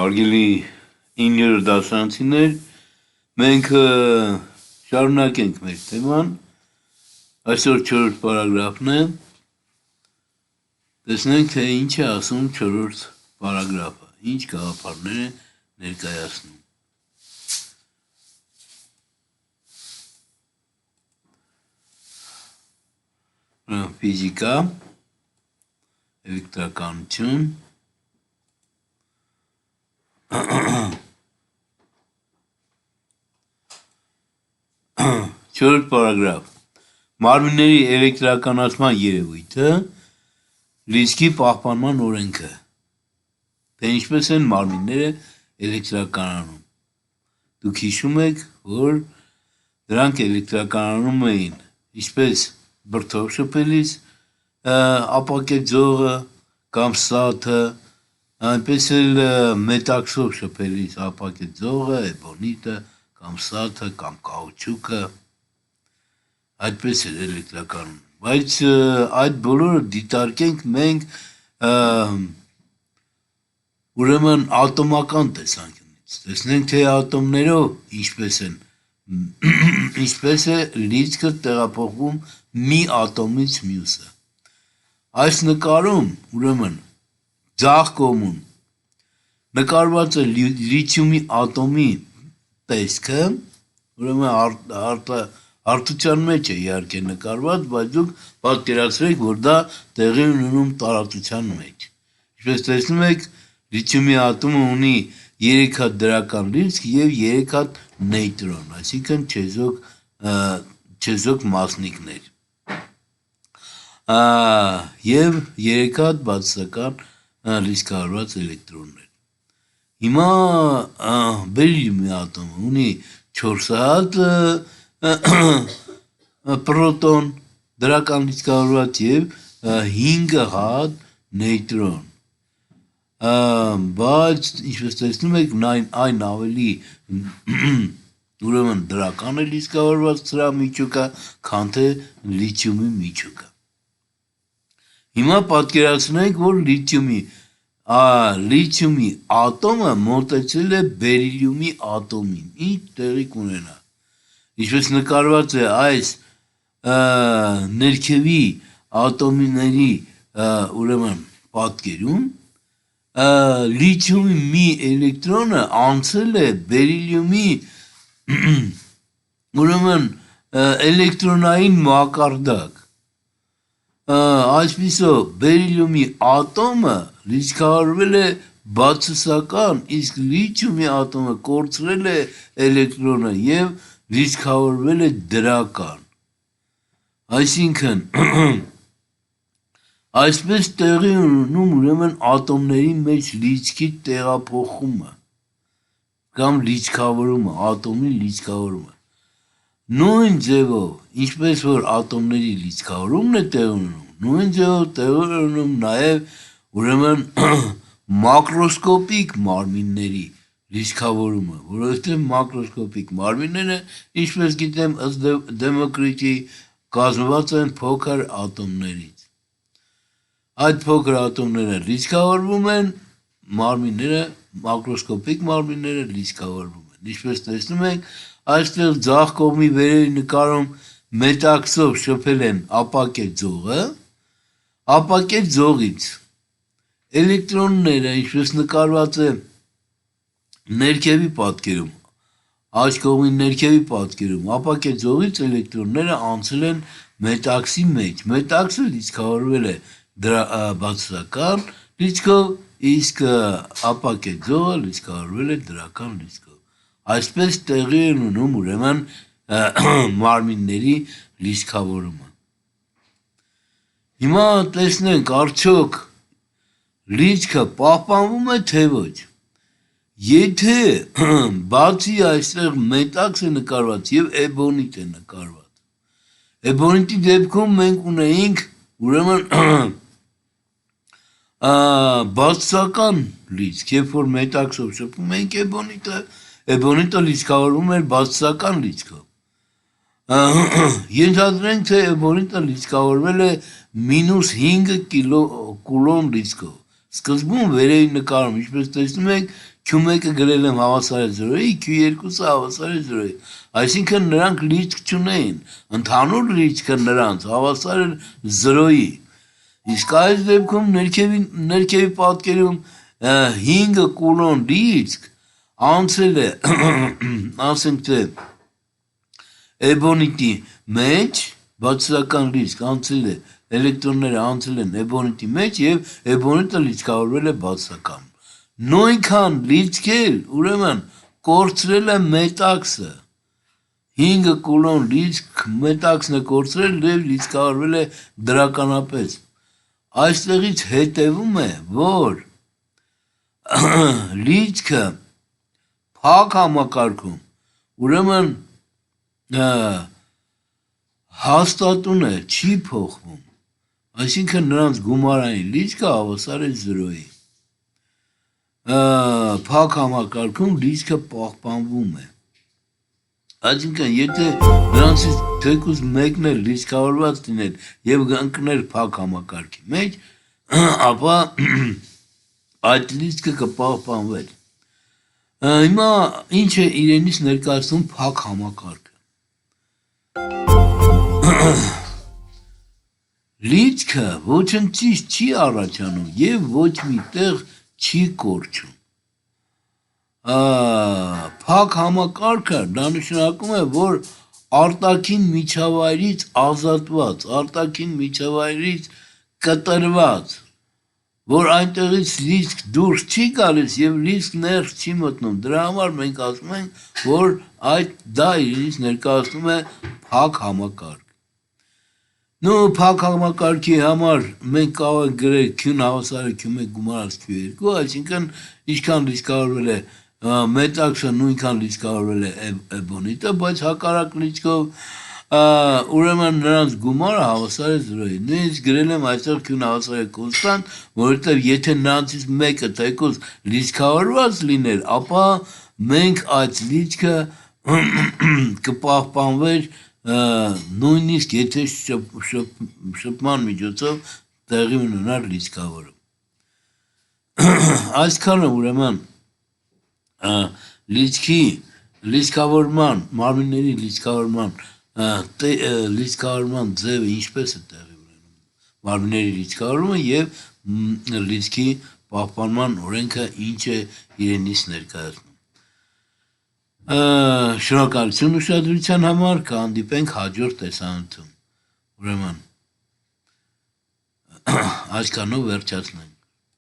Հարգելի 9-րդ դասարանցիներ, մենք շարունակենք մեր թեման, այսօր 4-րդ պարագրաֆն է, տեսնենք, թե ինչ է ասում 4-րդ պարագրաֆը, ինչ գաղափարներ է ներկայացնում։ Ֆիզիկա, էլեկտրականություն, Չորրորդ պարագրաֆ Մարմինների էլեկտրականացման երևույթը լիցքի պահպանման օրենքը թե ինչպես են մարմինները էլեկտրականանում դուք հիշում եք, որ դրանք էլեկտրականանում էին ինչպես բրդով շփելիս ապակե ձողը կամ սաթը այնպես էլ մետաքսով շփելիս ապակե ձողը, էբոնիտը կամ սաթը կամ կաուչուկը այդպես էր էլեկտրականում, բայց այդ բոլորը դիտարկենք մենք ուրեմն ատոմական տեսանկյունից, տեսնենք թե ատոմներով ինչպես է լիցքը տեղափոխվում մի ատոմից մյուսը, այս նկարում ուրեմն ձախ կողմում նկարված է լիթիումի ատոմի տեսքը, ուրեմն հարթության մեջ է իհարկե նկարված, բայց դուք պատկերացրեք, որ դա տեղի ունենում տարածության մեջ։ Ինչպես տեսնում եք, լիթիումի ատոմը ունի 3 հատ դրական լիցք եւ 3 հատ նեյտրոն, այսինքն չեզոք մասնիկներ։ Եվ 3 հատ բացասական լիցքահարված էլեկտրոններ։ Հիմա բերիլիումի ատոմը ունի 4 հատ պրոտոն դրական լիցքահարված եւ 5 հատ նեյտրոն։ Բայց ինչպես տեսնում եք, այն ավելի ուրեմն դրական է լիցքահարված սրա միջուկը, քան թե լիթիումի միջուկը։ Հիմա պատկերացնենք, որ լիթիումի ատոմը մոտեցել է բերիլիումի ատոմին, ինչ տեղի կունենա։ Ինչպես նկարված է այս ներքևի ատոմների ուրեմն պատկերում, լիթիումի մի էլեկտրոնը անցել է բերիլիումի ուրեմն էլեկտրոնային մակարդակ։ Այսպիսով բերիլիումի ատոմը լիցքահարվել է բացասական, իսկ լիթիումի ատոմը կորցրել է էլեկտրոնը եւ լիցքավորվել է դրական։ Այսինքն այսպես տեղի ունենում ուրեմն ատոմների մեջ լիցքի տեղափոխումը կամ լիցքավորումը, ատոմի լիցքավորումը։ Նույն ձևով, ինչպես որ ատոմների լիցքավորումն է տեղ ունենում, նույն ձևով տեղ ունենում նաև ուրեմն մակրոսկոպիկ մարմինների լիցքավորումը, որովհետև մակրոսկոպիկ մարմինները, ինչպես գիտեմ, ըստ Դեմոկրիտի կազմված են փոքր ատոմներից։ Այդ փոքր ատոմները լիցքավորվում են, մակրոսկոպիկ մարմինները լիցքավորվում են։ Ինչպես տեսնում եք, այստեղ ձախ կողմի վերևի նկարում մետաքսով շփել են ապակե ձողը, ապակե ձողից էլեկտրոնները, ինչպես նկարված է ներքևի պատկերում, աջ կողմի ներքևի պատկերում, ապակե ձողից էլեկտրոնները անցել են մետաքսի մեջ, մետաքսը լիցքավորվել է բացասական լիցքով, իսկ ապակե ձողը լիցքավորվել է դրական լիցքով։ Այսպես տեղի են ունում ուրեմն մարմինների լիցքավորումը։ Հիմա տեսնենք արդյոք լիցքը պահպանվում է թե ոչ։ Եթե բացի այստեղ մետաքս է նկարված եւ էբոնիտ է նկարված, էբոնիտի դեպքում մենք ունեինք ուրեմն բացասական լիցք, երբ որ մետաքսով շփում ենք էբոնիտը լիցքավորվում էր բացասական լիցքով։ Ենթադրենք, թե էբոնիտը լիցքավորվել է -5 կուլոմ լիցքով։ Սկզբում վերևի նկարում, ինչպես տեսնում եք, Q1-ը գրել եմ հավասար է 0-ի, Q2-ը հավասար է 0-ի։ Այսինքն նրանք լիցք չունեին, ընդհանուր լիցքը նրանց հավասար էր 0-ի։ Իսկ այս դեպքում ներքևի պատկերում 5 կուլոն լիցք անցել է, ասենք թե էբոնիտի մեջ, բացասական լիցք անցել է, էլեկտրոնները անցել են էբոնիտի մեջ և էբոնիտը լիցքավորվել է բացասական։ Նույնքան լիցքել, ուրեմն կորցրել է մետաքսը, 5 կուլոն լիցք մետաքսն է կորցրել և լիցքավորվել է դրականապես։ Այստեղից հետևում է, որ լիցքը փակ համակարգում, ուրեմն հաստատուն է, չի փոխվում, այսինքն նրանց գումարային լիցքը հավասար է 0-ի։ Փակ համակարգում լիցքը պահպանվում է։ Այսինքն, եթե նրանցից թեկուզ մեկն էլ լիցքավորված լիներ և ընկներ փակ համակարգի մեջ, ապա այդ լիցքը կպահպանվեր։ Հիմա ինչ է իրենից ներկայացնում փակ համակարգը։ Լիցքը ոչնչից չի առաջանում և ոչ մի տեղ չի կորչում։ Փակ համակարգը դա նշանակում է, որ արտաքին միջավայրից ազատված, արտաքին միջավայրից կտրված, որ այնտեղից լիցք դուրս չի գալիս և լիցք ներս չի մտնում, դրա համար մենք ասում ենք, որ դա իրենից ներկայացնում է փակ համակարգ։ Փակ համակարգի համար մենք կարող ենք գրել Q-ն հավասար է Q1 գումարած Q2, այսինքն ինչքան լիցքավորվել է մետաքսը, նույնքան լիցքավորվել է էբոնիտը, բայց հակառակ լիցքով, ուրեմն նրանց գումարը հավասար է 0-ի։ Նույնիսկ գրել եմ այստեղ Q-ն հավասար է կոնստանտ, որովհետև եթե նրանցից մեկը թեկուզ լիցքավորված լիներ, ապա մենք այդ լիցքը կպահպանվեր նույնիսկ եթե շփման միջոցով տեղի ունենար լիցքավորում։ Այսքանը ուրեմն մարմինների լիցքավորման ձևը ինչպես է տեղի ունենում, մարմինների լիցքավորումը և լիցքի պահպանման օրենքը ինչ է իրենից ներկայացնում։ Շնորհակալություն ուշադրության համար, կհանդիպենք հաջորդ տեսանյութում։ Ուրեմն այսքանով վերջացնենք։